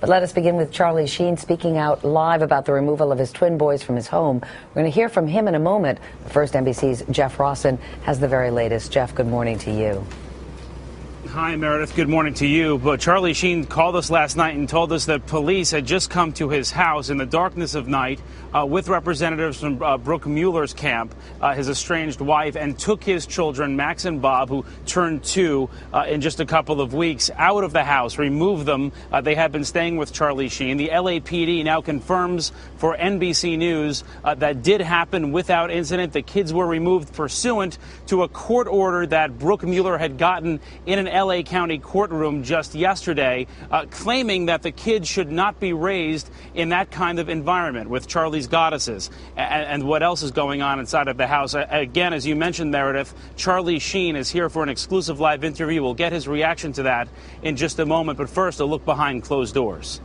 But let us begin with Charlie Sheen speaking out live about the removal of his twin boys from his home. We're going to hear from him in a moment. First, NBC's Jeff Rawson has the very latest. Jeff, good morning to you. Hi, Meredith. Good morning to you. But Charlie Sheen called us last night and told us that police had just come to his house in the darkness of night with representatives from Brooke Mueller's camp, his estranged wife, and took his children, Max and Bob, who turned 2 in just a couple of weeks, out of the house, removed them. They had been staying with Charlie Sheen. The LAPD now confirms for NBC News that did happen without incident. The kids were removed pursuant to a court order that Brooke Mueller had gotten in an LA County courtroom just yesterday, claiming that the kids should not be raised in that kind of environment with Charlie's goddesses and what else is going on inside of the house. Again, as you mentioned, Meredith, Charlie Sheen is here for an exclusive live interview. We'll get his reaction to that in just a moment, but first, a look behind closed doors.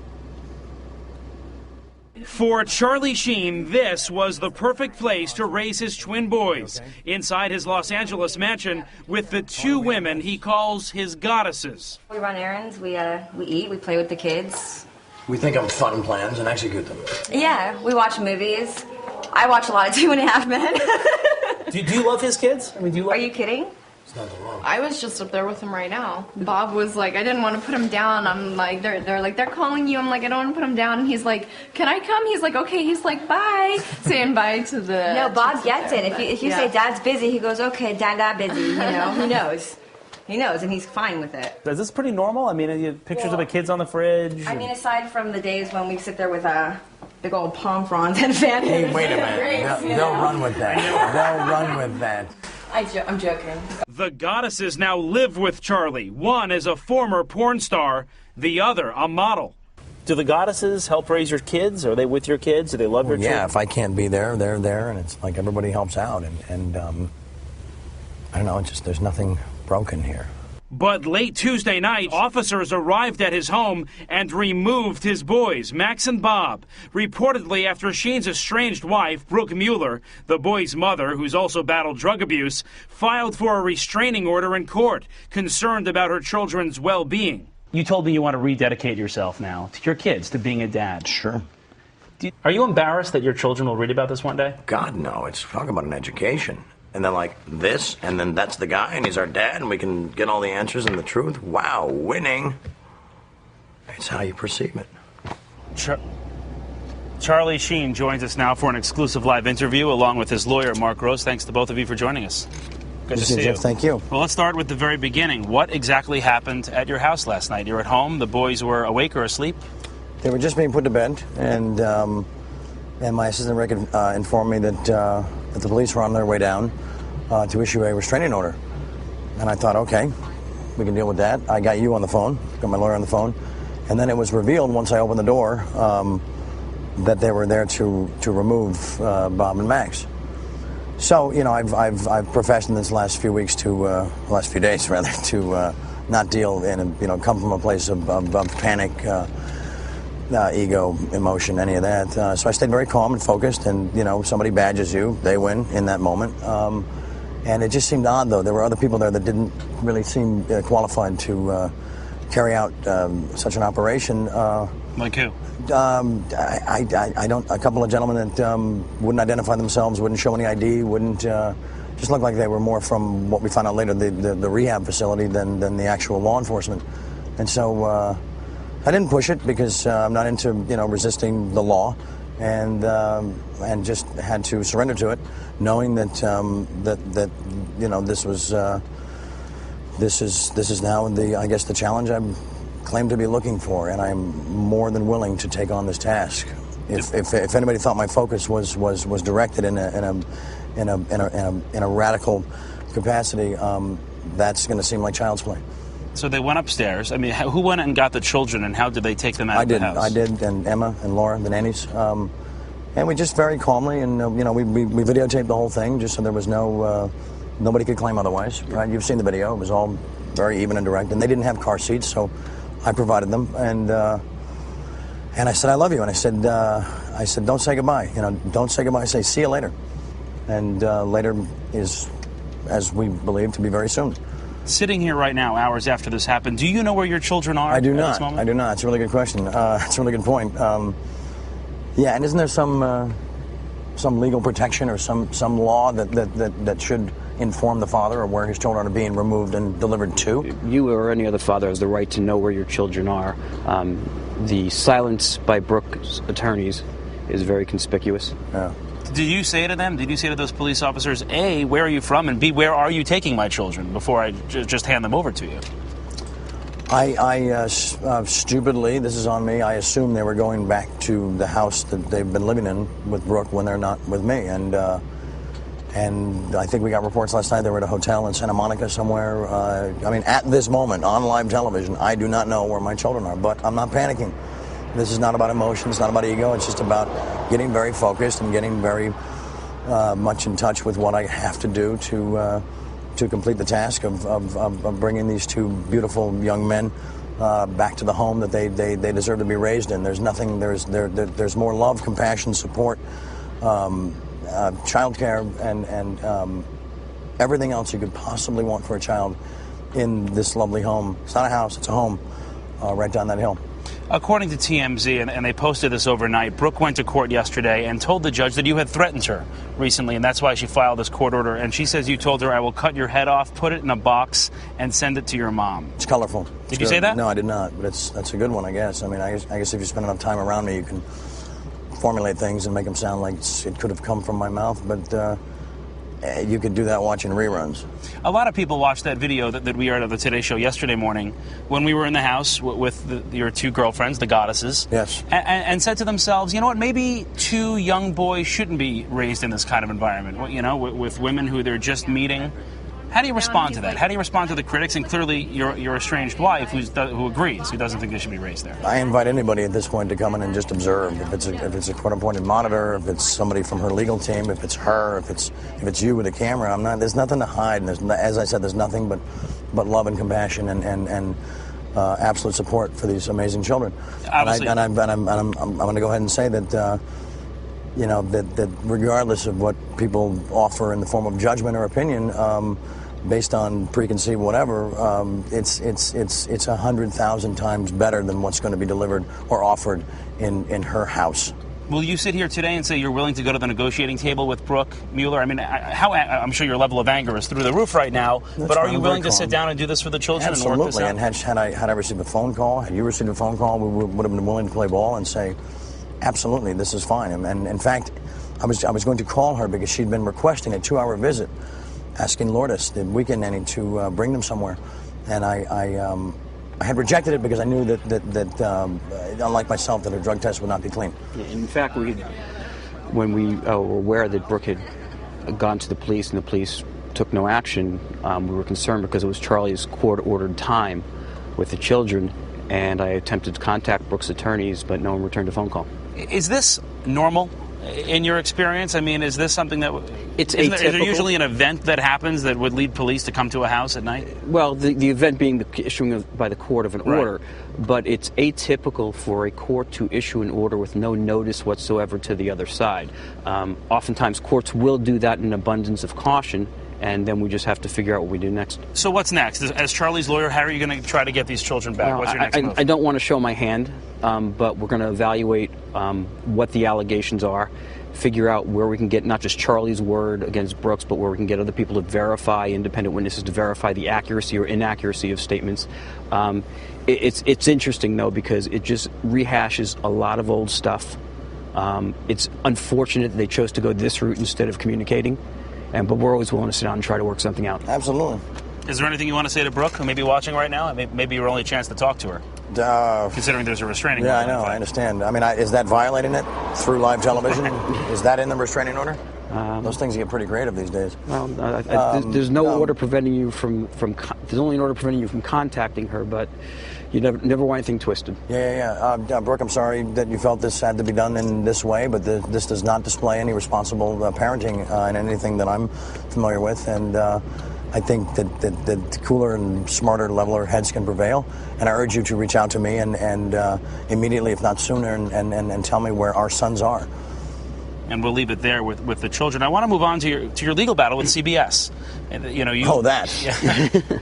For Charlie Sheen, this was the perfect place to raise his twin boys, inside his Los Angeles mansion with the 2 women he calls his goddesses. We run errands, we eat, we play with the kids. We think of fun plans and execute them. Yeah, we watch movies. I watch a lot of 2.5 Men. Do you love his kids? I mean, do you love... Are you kidding? I was just up there with him right now. Bob was like, I didn't want to put him down. I'm like, they're like, they're calling you. I'm like, I don't want to put him down. And he's like, can I come? He's like, okay. He's like, bye. Saying bye to the... No, Bob gets it. If you say Dad's busy, he goes, okay, Dad busy. You know, he knows. He knows, and he's fine with it. Is this pretty normal? I mean, you have pictures of the kids on the fridge. I mean, aside from the days when we sit there with big old palm fronds and fan. Hey, wait a minute. They'll run with that. They'll run with that. I'm joking. The goddesses now live with Charlie. One is a former porn star, the other a model. Do the goddesses help raise your kids? Are they with your kids? Do they love your children? Yeah, if I can't be there, they're there, and it's like everybody helps out. And I don't know, it's just there's nothing broken here. But late Tuesday night, officers arrived at his home and removed his boys, Max and Bob, reportedly after Sheen's estranged wife, Brooke Mueller, the boys' mother, who's also battled drug abuse, filed for a restraining order in court, concerned about her children's well-being. You told me you want to rededicate yourself now to your kids, to being a dad. Sure. Are you embarrassed that your children will read about this one day? God, no. It's talking about an education. And then like this, and then that's the guy, and he's our dad, and we can get all the answers and the truth. Wow, winning. It's how you perceive it. Charlie Sheen joins us now for an exclusive live interview along with his lawyer, Mark Gross. Thanks to both of you for joining us. Good to see you. Thank you. Well, let's start with the very beginning. What exactly happened at your house last night? You're at home. The boys were awake or asleep? They were just being put to bed, and my assistant Rick informed me that the police were on their way down to issue a restraining order. And I thought, okay, we can deal with that. I got you on the phone, got my lawyer on the phone, and then it was revealed once I opened the door that they were there to remove Bob and Max. So, you know, I've professed in this last few weeks last few days rather, to not deal in, come from a place of panic, ego, emotion, any of that. So I stayed very calm and focused, and, somebody badges you, they win in that moment. And it just seemed odd, though. There were other people there that didn't really seem qualified to carry out such an operation. Like who? I don't. A couple of gentlemen that wouldn't identify themselves, wouldn't show any ID, wouldn't just looked like they were more from what we found out later, the rehab facility than the actual law enforcement. And so I didn't push it because I'm not into resisting the law, and just had to surrender to it, knowing that this is now the challenge I'm claimed to be looking for, and I'm more than willing to take on this task. If anybody thought my focus was directed in a radical capacity, that's going to seem like child's play. So they went upstairs. I mean, who went and got the children, and how did they take them out of the house? I did, and Emma and Laura, the nannies. And we just very calmly, and we videotaped the whole thing just so there was nobody could claim otherwise. Right? You've seen the video; it was all very even and direct. And they didn't have car seats, so I provided them. And I said, "I love you." And I said, "Don't say goodbye. Don't say goodbye. Say see you later." And later is, as we believe, to be very soon. Sitting here right now, hours after this happened, do you know where your children are? I do at not. This moment? I do not. It's a really good question. It's a really good point. Yeah, and isn't there some legal protection or some law that should inform the father of where his children are being removed and delivered to? You or any other father has the right to know where your children are. The silence by Brooke's attorneys is very conspicuous. Yeah. Did you say to them, did you say to those police officers, A, where are you from, and B, where are you taking my children, before I just hand them over to you? I stupidly, this is on me, I assumed they were going back to the house that they've been living in with Brooke when they're not with me. And I think we got reports last night they were at a hotel in Santa Monica somewhere. I mean, at this moment, on live television, I do not know where my children are, but I'm not panicking. This is not about emotion, it's not about ego, it's just about getting very focused and getting very much in touch with what I have to do to complete the task of bringing these two beautiful young men back to the home that they deserve to be raised in. There's nothing, there's more love, compassion, support, childcare, and everything else you could possibly want for a child in this lovely home. It's not a house, it's a home right down that hill. According to TMZ, and they posted this overnight, Brooke went to court yesterday and told the judge that you had threatened her recently, and that's why she filed this court order. And she says you told her, I will cut your head off, put it in a box, and send it to your mom. It's colorful. Did you say that? No, I did not, but that's a good one, I guess. I mean, I guess if you spend enough time around me, you can formulate things and make them sound like it could have come from my mouth, but you could do that watching reruns. A lot of people watched that video that we aired on the Today Show yesterday morning when we were in the house with your two girlfriends, the goddesses. Yes. And said to themselves, you know what, maybe two young boys shouldn't be raised in this kind of environment, you know, with women who they're just meeting. How do you respond to that? How do you respond to the critics, and clearly your estranged wife who agrees, who doesn't think they should be raised there? I invite anybody at this point to come in and just observe. If it's a court-appointed monitor, if it's somebody from her legal team, if it's her, if it's you with a camera, there's nothing to hide. And as I said, there's nothing but love and compassion and absolute support for these amazing children. Obviously. And I'm going to go ahead and say that. You know, that regardless of what people offer in the form of judgment or opinion, based on preconceived whatever, it's 100,000 times better than what's going to be delivered or offered in her house. Will you sit here today and say you're willing to go to the negotiating table with Brooke Mueller? I mean, I'm sure your level of anger is through the roof right now, but are you willing to sit down and do this for the children? Absolutely. And work this out? And had I received a phone call, had you received a phone call, we would have been willing to play ball and say, absolutely, this is fine. And in fact, I was going to call her because she'd been requesting a 2-hour visit, asking Lourdes, the weekend nanny, to bring them somewhere. And I had rejected it because I knew that unlike myself, that her drug test would not be clean. In fact, when we were aware that Brooke had gone to the police and the police took no action, we were concerned because it was Charlie's court-ordered time with the children, and I attempted to contact Brooke's attorneys, but no one returned a phone call. Is this normal in your experience? I mean, is this something that... Is there usually an event that happens that would lead police to come to a house at night? Well, the event being the issuing by the court of an order, but it's atypical for a court to issue an order with no notice whatsoever to the other side. Oftentimes, courts will do that in abundance of caution, and then we just have to figure out what we do next. So what's next? As Charlie's lawyer, how are you going to try to get these children back? Well, what's your next move? I don't want to show my hand, but we're going to evaluate what the allegations are, figure out where we can get not just Charlie's word against Brooks, but where we can get other people to verify, independent witnesses to verify the accuracy or inaccuracy of statements. It's interesting, though, because it just rehashes a lot of old stuff. It's unfortunate that they chose to go this route instead of communicating. But we're always willing to sit down and try to work something out. Absolutely. Is there anything you want to say to Brooke, who may be watching right now? Maybe your only chance to talk to her, considering there's a restraining order. Yeah, I know. I understand. I mean, is that violating it through live television? Is that in the restraining order? Those things get pretty creative these days. Well, there's no order preventing you from there's only an order preventing you from contacting her, but you never want anything twisted. Yeah. Brooke, I'm sorry that you felt this had to be done in this way, but this does not display any responsible parenting in anything that I'm familiar with, and I think that cooler and smarter, leveler heads can prevail, and I urge you to reach out to me and immediately, if not sooner, and tell me where our sons are. and we'll leave it there with the children. I want to move on to your legal battle with CBS.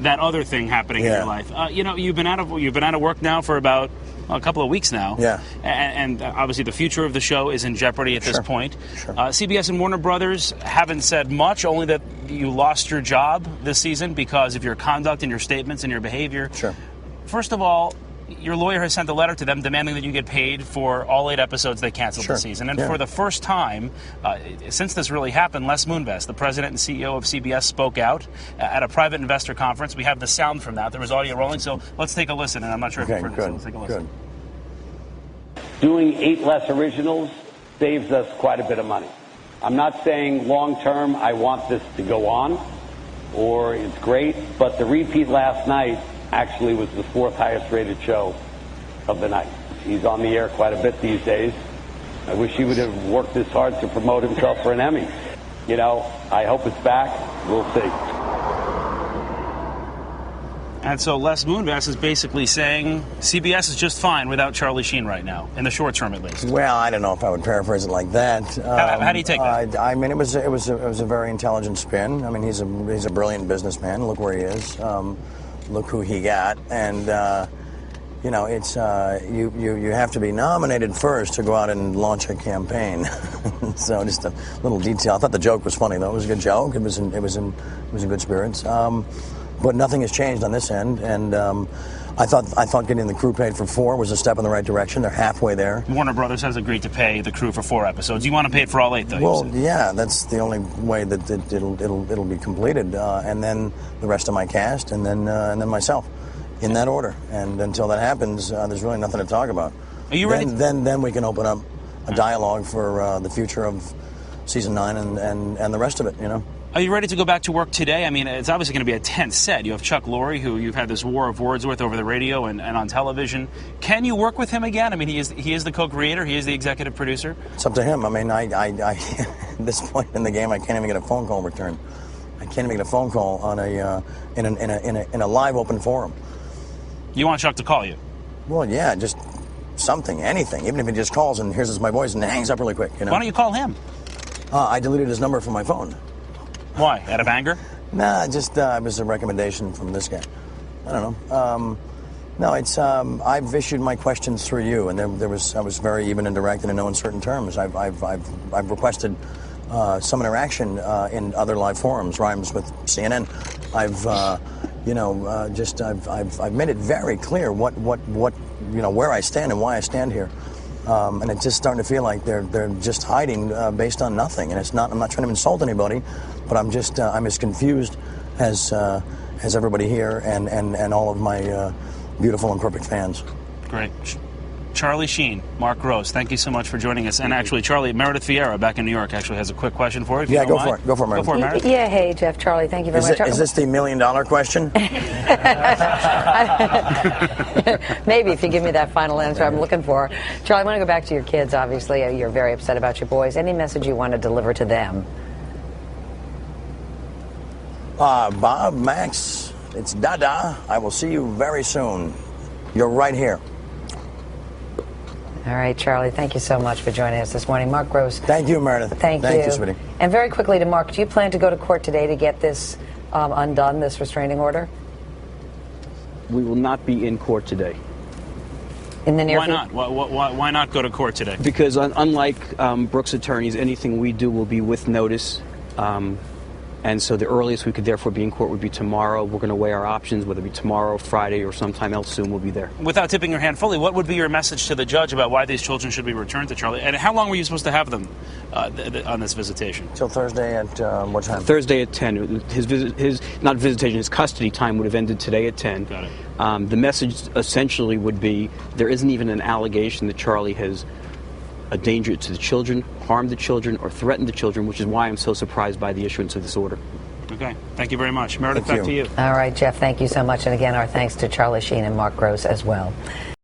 That other thing happening in your life. You've been out of work now for about a couple of weeks now. Yeah. And obviously the future of the show is in jeopardy at this point. Sure. CBS and Warner Brothers haven't said much, only that you lost your job this season because of your conduct and your statements and your behavior. Sure. First of all, your lawyer has sent a letter to them demanding that you get paid for all 8 episodes they canceled this season. And for the first time since this really happened, Les Moonves, the president and CEO of CBS, spoke out at a private investor conference. We have the sound from that. There was audio rolling, so let's take a listen. And I'm not sure if you've heard it, so let's take a listen. Doing 8 less originals saves us quite a bit of money. I'm not saying long term I want this to go on or it's great, but the repeat last night actually was the 4th highest rated show of the night. He's on the air quite a bit these days. I wish he would have worked this hard to promote himself for an Emmy. I hope it's back. We'll see. And so Les Moonves is basically saying CBS is just fine without Charlie Sheen right now, in the short term at least. Well, I don't know if I would paraphrase it like that. How do you take that? I mean, it was a very intelligent spin. I mean, he's a brilliant businessman. Look where he is. Look who he got. And it's you have to be nominated first to go out and launch a campaign. So just a little detail. I thought the joke was funny though. It was a good joke. It was in good spirits. But nothing has changed on this end, and I thought getting the crew paid for 4 was a step in the right direction. They're halfway there. Warner Brothers has agreed to pay the crew for 4 episodes. You want to pay it for all 8, though? Well, yeah, that's the only way that it'll be completed, and then the rest of my cast, and then myself, in that order. And until that happens, there's really nothing to talk about. Are you ready? Then we can open up a dialogue for the future of season 9 and the rest of it. Are you ready to go back to work today? I mean, it's obviously going to be a tense set. You have Chuck Lorre, who you've had this war of words with over the radio and on television. Can you work with him again? I mean, he is the co-creator. He is the executive producer. It's up to him. I mean, I at this point in the game, I can't even get a phone call returned. I can't even get a phone call on in a live open forum. You want Chuck to call you? Well, yeah, just something, anything. Even if he just calls and here's my voice and hangs up really quick. Why don't you call him? I deleted his number from my phone. Why? Out of anger? Nah, just it was a recommendation from this guy. I don't know. No, it's I've issued my questions through you, and I was very even and direct and in no uncertain terms. I've requested some interaction in other live forums, rhymes with CNN. I've made it very clear what where I stand and why I stand here. And it's just starting to feel like they're just hiding based on nothing. And it's not. I'm not trying to insult anybody, but I'm as confused as everybody here and all of my beautiful and perfect fans. Great. Charlie Sheen, Mark Gross, thank you so much for joining us. And actually, Charlie, Meredith Vieira back in New York actually has a quick question for you. Yeah, go for it. Go for it, Meredith. Go for it, Meredith. Yeah, hey, Jeff, Charlie, thank you very much. Is this the $1 million question? Maybe, if you give me that final answer I'm looking for. Charlie, I want to go back to your kids, obviously. You're very upset about your boys. Any message you want to deliver to them? Bob, Max, it's Dada. I will see you very soon. You're right here. All right, Charlie, thank you so much for joining us this morning. Mark Gross. Thank you, Meredith. Thank you, sweetie. And very quickly to Mark, do you plan to go to court today to get this undone, this restraining order? We will not be in court today. In the near Why not? Why not go to court today? Because unlike Brooks' attorneys, anything we do will be with notice. And so the earliest we could therefore be in court would be tomorrow. We're going to weigh our options, whether it be tomorrow, Friday, or sometime else soon, we'll be there. Without tipping your hand fully, what would be your message to the judge about why these children should be returned to Charlie? And how long were you supposed to have them on this visitation? Till Thursday at what time? Thursday at 10. His custody time would have ended today at 10. Got it. The message essentially would be there isn't even an allegation that Charlie has a danger to the children, harmed the children, or threatened the children, which is why I'm so surprised by the issuance of this order. Okay. Thank you very much. Meredith, back to you. All right, Jeff, thank you so much. And again, our thanks to Charlie Sheen and Mark Gross as well.